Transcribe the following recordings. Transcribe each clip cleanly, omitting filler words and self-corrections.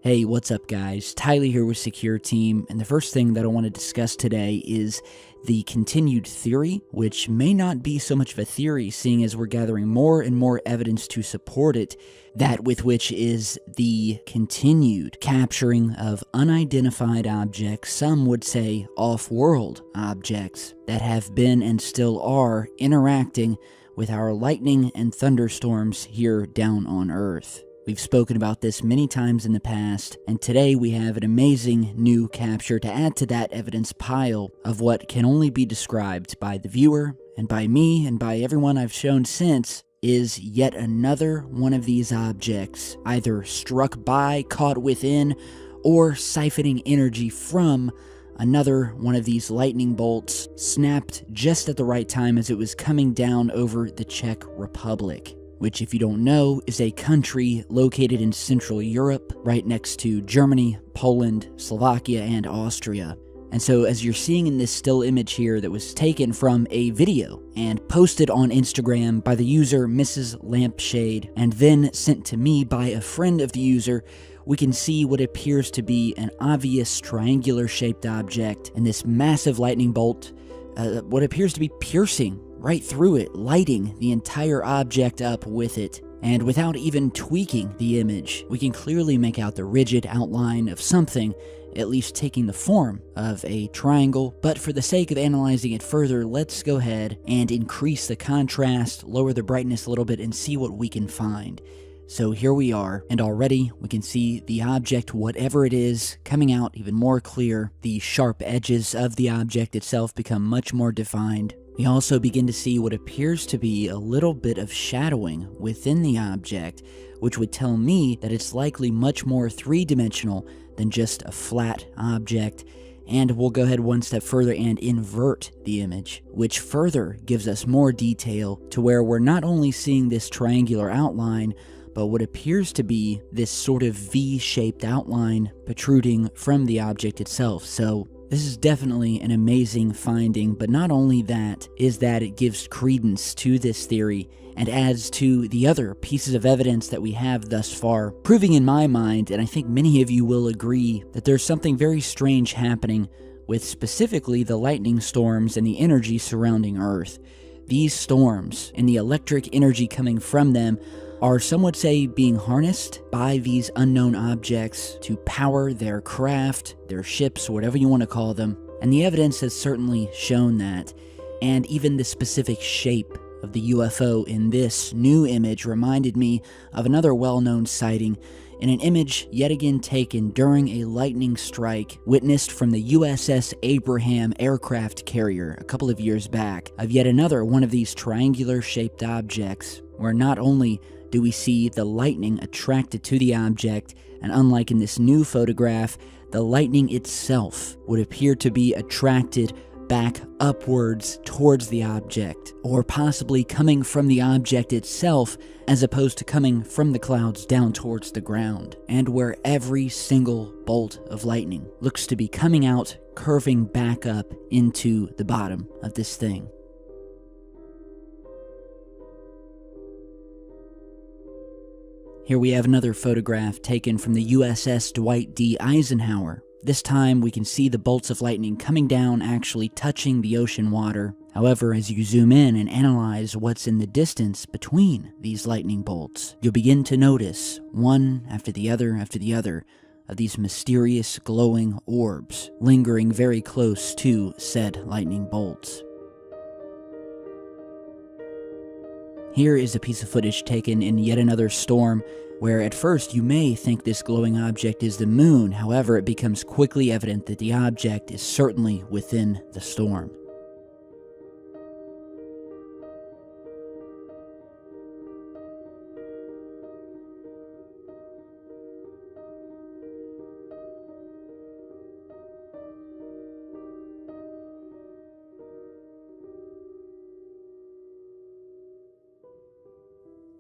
Hey, what's up guys? Tyler here with Secure Team, and the first thing that I want to discuss today is the continued theory, which may not be so much of a theory seeing as we're gathering more and more evidence to support it, that with which is the continued capturing of unidentified objects, some would say off-world objects, that have been and still are interacting with our lightning and thunderstorms here down on Earth. We've spoken about this many times in the past, and today we have an amazing new capture to add to that evidence pile of what can only be described by the viewer, and by me, and by everyone I've shown since, is yet another one of these objects, either struck by, caught within, or siphoning energy from another one of these lightning bolts, snapped just at the right time as it was coming down over the Czech Republic, which, if you don't know, is a country located in Central Europe, right next to Germany, Poland, Slovakia, and Austria. And so, as you're seeing in this still image here that was taken from a video and posted on Instagram by the user Mrs. Lampshade, and then sent to me by a friend of the user, we can see what appears to be an obvious triangular-shaped object, and this massive lightning bolt, what appears to be piercing right through it, lighting the entire object up with it. And without even tweaking the image, we can clearly make out the rigid outline of something, at least taking the form of a triangle. But for the sake of analyzing it further, let's go ahead and increase the contrast, lower the brightness a little bit, and see what we can find. So here we are, and already we can see the object, whatever it is, coming out even more clear. The sharp edges of the object itself become much more defined. We also begin to see what appears to be a little bit of shadowing within the object, which would tell me that it's likely much more three-dimensional than just a flat object. And we'll go ahead one step further and invert the image, which further gives us more detail to where we're not only seeing this triangular outline, but what appears to be this sort of V-shaped outline protruding from the object itself. So this is definitely an amazing finding, but not only that, is that it gives credence to this theory and adds to the other pieces of evidence that we have thus far, proving in my mind, and I think many of you will agree, that there's something very strange happening with specifically the lightning storms and the energy surrounding Earth. These storms and the electric energy coming from them are, some would say, being harnessed by these unknown objects to power their craft, their ships, whatever you want to call them. And the evidence has certainly shown that. And even the specific shape of the UFO in this new image reminded me of another well-known sighting in an image yet again taken during a lightning strike witnessed from the USS Abraham aircraft carrier a couple of years back, of yet another one of these triangular-shaped objects, where not only do we see the lightning attracted to the object, and unlike in this new photograph, the lightning itself would appear to be attracted back upwards towards the object, or possibly coming from the object itself as opposed to coming from the clouds down towards the ground, and where every single bolt of lightning looks to be coming out, curving back up into the bottom of this thing. Here we have another photograph taken from the USS Dwight D. Eisenhower. This time we can see the bolts of lightning coming down, actually touching the ocean water. However, as you zoom in and analyze what's in the distance between these lightning bolts, you'll begin to notice, one after the other, of these mysterious glowing orbs lingering very close to said lightning bolts. Here is a piece of footage taken in yet another storm, where at first you may think this glowing object is the moon. However, it becomes quickly evident that the object is certainly within the storm.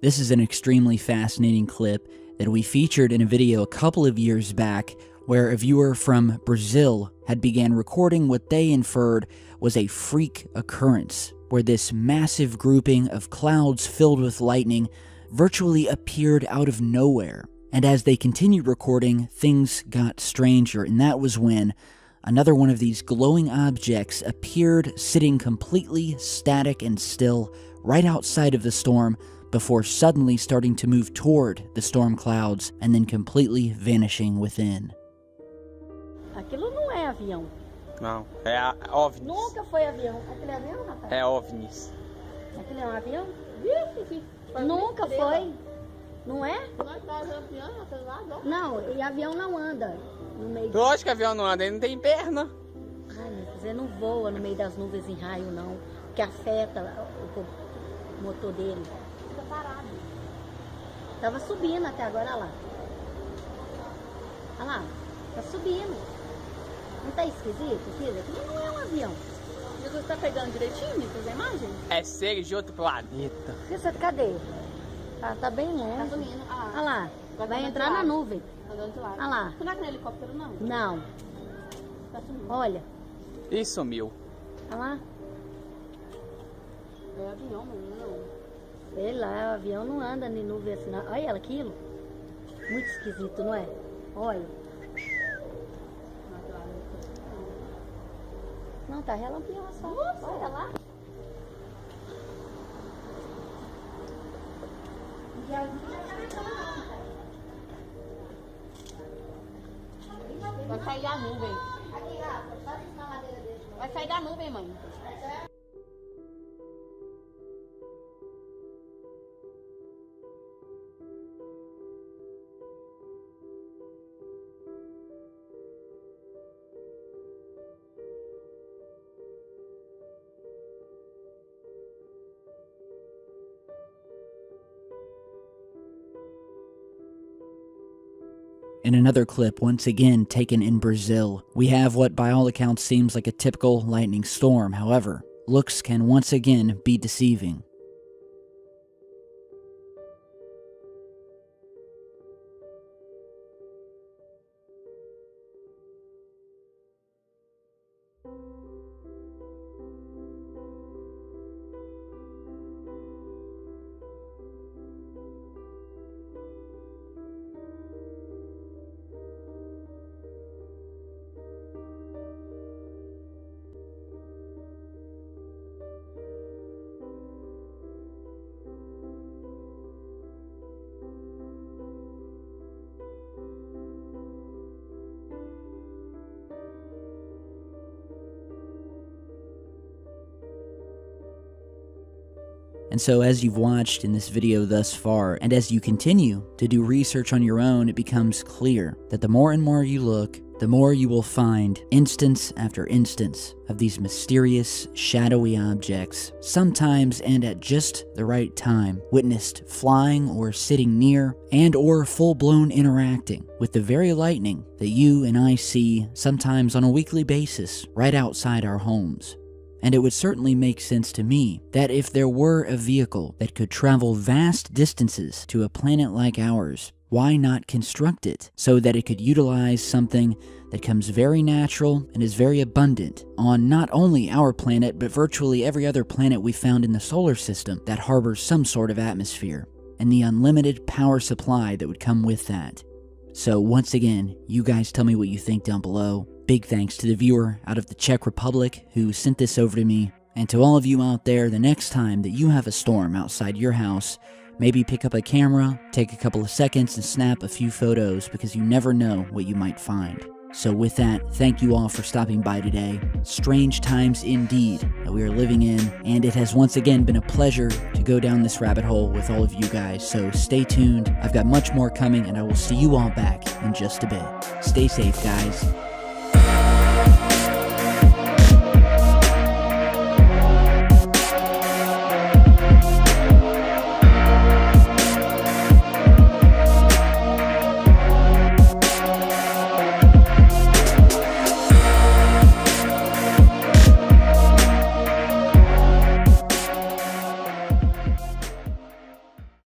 This is an extremely fascinating clip that we featured in a video a couple of years back, where a viewer from Brazil had began recording what they inferred was a freak occurrence, where this massive grouping of clouds filled with lightning virtually appeared out of nowhere, And as they continued recording, things got stranger, and that was when another one of these glowing objects appeared sitting completely static and still right outside of the storm before suddenly starting to move toward the storm clouds and then completely vanishing within. Aquilo não é avião. Não, é OVNIs. Nunca foi avião. Aquilo é avião, rapaz? É OVNIs. Aquilo é um avião? Nunca foi. Não é? Não, e avião não anda no meio. Lógico que avião não anda, ele não tem perna. Ai, meu Deus, ele não voa no meio das nuvens em raio, não. Que afeta o motor dele. Fica parado. Tava subindo até agora, olha lá. Olha lá, tá subindo. Não tá esquisito, filha? Aquilo não é um avião. Jesus tá pegando direitinho essas imagens? É seres de outro planeta. Cadê? Tá bem longe. Tá subindo. Olha lá, vai entrar na nuvem. Tá dando de lado. Olha lá. Não é aquele helicóptero, não? Não. Tá subindo. Olha. E sumiu. Olha lá. É avião, não. Sei lá, o avião não anda em nuvem assim, não. Olha ela, aquilo. Muito esquisito, não é? Olha. Não, tá relampeando só. Olha lá. Vai sair da nuvem. Vai sair da nuvem, mãe. In another clip, once again taken in Brazil, we have what by all accounts seems like a typical lightning storm. However, looks can once again be deceiving. And so as you've watched in this video thus far, and as you continue to do research on your own, it becomes clear that the more and more you look, the more you will find instance after instance of these mysterious, shadowy objects, sometimes and at just the right time, witnessed flying or sitting near, and or full-blown interacting with the very lightning that you and I see sometimes on a weekly basis right outside our homes. And it would certainly make sense to me that if there were a vehicle that could travel vast distances to a planet like ours, why not construct it so that it could utilize something that comes very natural and is very abundant on not only our planet, but virtually every other planet we found in the solar system that harbors some sort of atmosphere, and the unlimited power supply that would come with that. So once again, you guys tell me what you think down below. Big thanks to the viewer out of the Czech Republic who sent this over to me, and to all of you out there, the next time that you have a storm outside your house, maybe pick up a camera, take a couple of seconds and snap a few photos, because you never know what you might find. So with that, thank you all for stopping by today. Strange times indeed that we are living in, and it has once again been a pleasure to go down this rabbit hole with all of you guys, so stay tuned. I've got much more coming, and I will see you all back in just a bit. Stay safe, guys.